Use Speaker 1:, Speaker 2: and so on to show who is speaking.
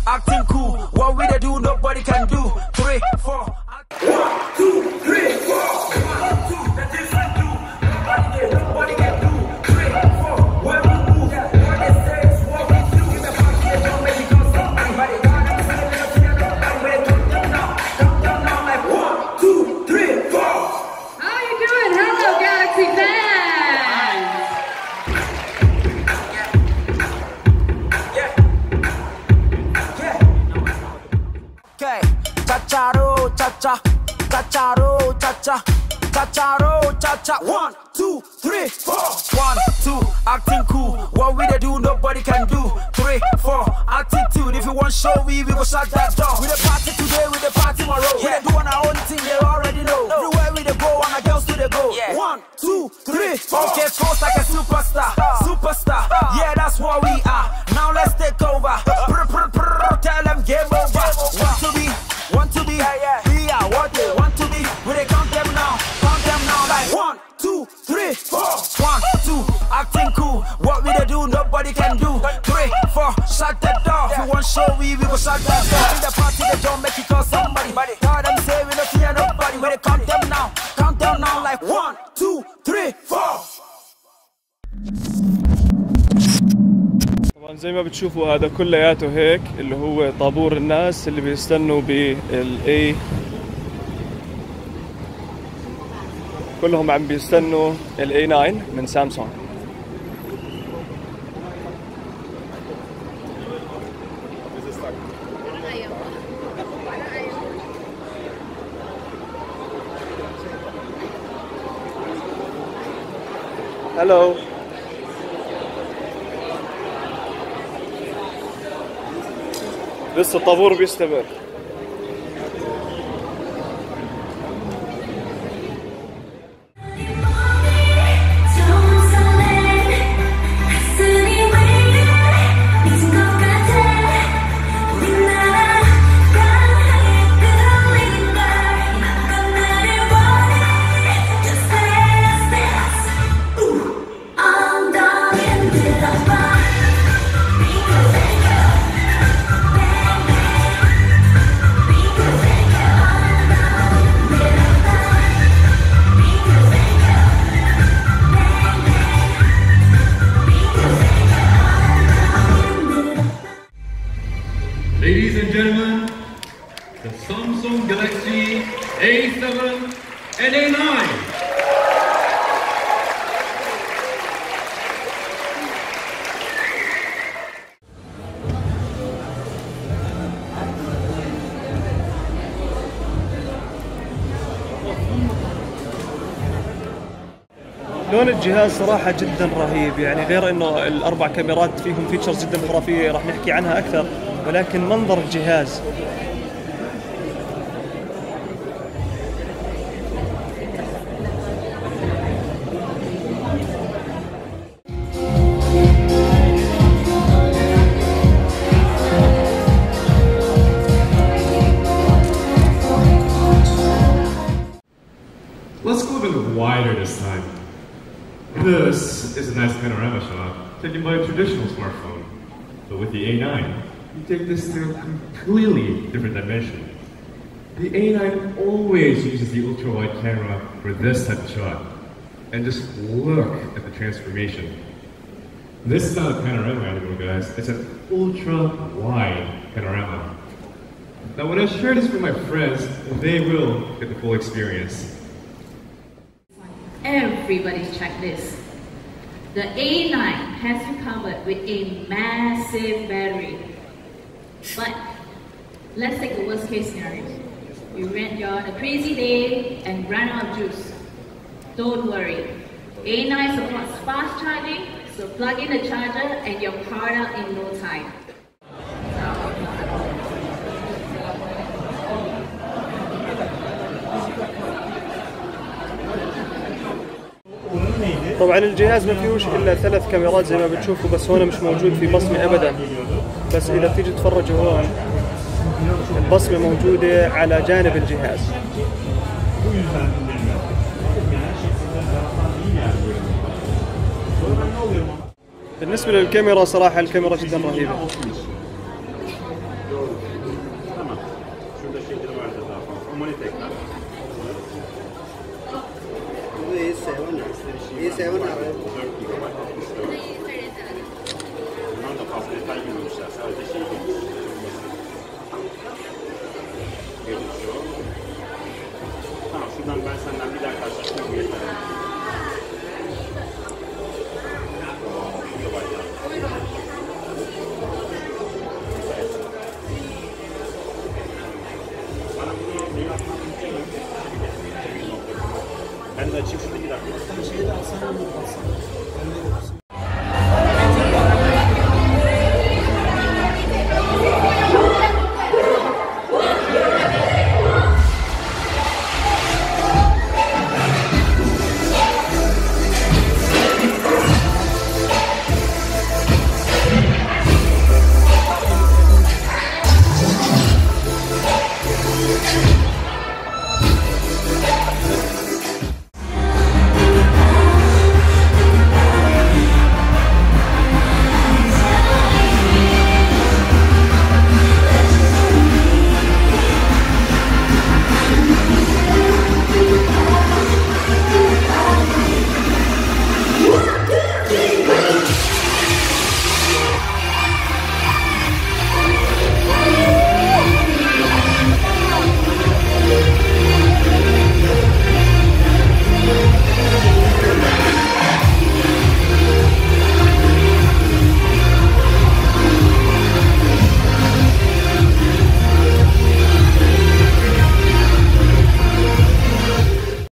Speaker 1: acting cool. What we they do, nobody can do. 3, 4. 1, 2, 3, 4. 1, 2, that is I do. Nobody there, nobody can do. 3, 4. When we move, what they say is what we do. In the party, they don't make it go something. But they got them saying they don't feel nobody. When they come down now, like 1, 2, 3, 4.
Speaker 2: How are you doing? Hello, Galaxy fans.
Speaker 1: Cha-cha-ro, cha-cha, cha-cha-ro, cha-cha, cha-cha-ro, cha-cha. 1, 2, 3, 4. 1, 2, acting cool. What we they do, nobody can do. 3, 4, attitude. If you want show me, we go shut that door. We the party today, we the party tomorrow. We they doing our own thing, they already know. Everywhere we they go, and our girls do they go. 1, 2, 3, 4. Okay, close like a superstar, superstar. Yeah, that's what we are. Now let's take over. Tell them game over. Want to be, we are what they want to be. We they count them now like 1, 2, 3, 4. 1, 2, acting cool. What we they do, nobody can do. 3, 4, shut that door. If you want show we go shut that door. In the party they don't make it call somebody. Tell them say we don't fear nobody. We they count them now like 1, 2, 3, 4.
Speaker 3: طبعا زي ما بتشوفوا هذا كلياته هيك اللي هو طابور الناس اللي بيستنوا بالA، كلهم عم بيستنوا الA9 من سامسونج. هلو لسه الطابور بيستمر.
Speaker 4: Ladies and gentlemen, the Samsung Galaxy A7 and A9.
Speaker 3: لون الجهاز صراحة جدا رهيب، يعني غير انه الاربع كاميرات فيهم فيتشرز جدا خرافية راح نحكي عنها اكثر، ولكن منظر الجهاز
Speaker 4: Let's go a bit wider this time. This is a nice panorama shot taken by a traditional smartphone, but with the A9, you take this to a completely different dimension. The A9 always uses the ultra-wide camera for this type of shot, and just look at the transformation. This is not a panorama anymore, guys. It's an ultra-wide panorama. Now, when I share this with my friends, they will get the full experience.
Speaker 2: Everybody's checklist. The A9 has been covered with a massive battery. But let's take the worst case scenario. You're on a crazy day and run out of juice. Don't worry. A9 supports fast charging, so plug in the charger and you're powered out in no time.
Speaker 3: طبعا الجهاز ما فيهوش الا 3 كاميرات زي ما بتشوفوا، بس هون مش موجود في بصمة ابدا، بس اذا بتيجي تتفرجوا هون البصمة موجودة على جانب الجهاز. بالنسبة للكاميرا صراحة الكاميرا جدا رهيبة.
Speaker 5: money take that.
Speaker 6: E7 R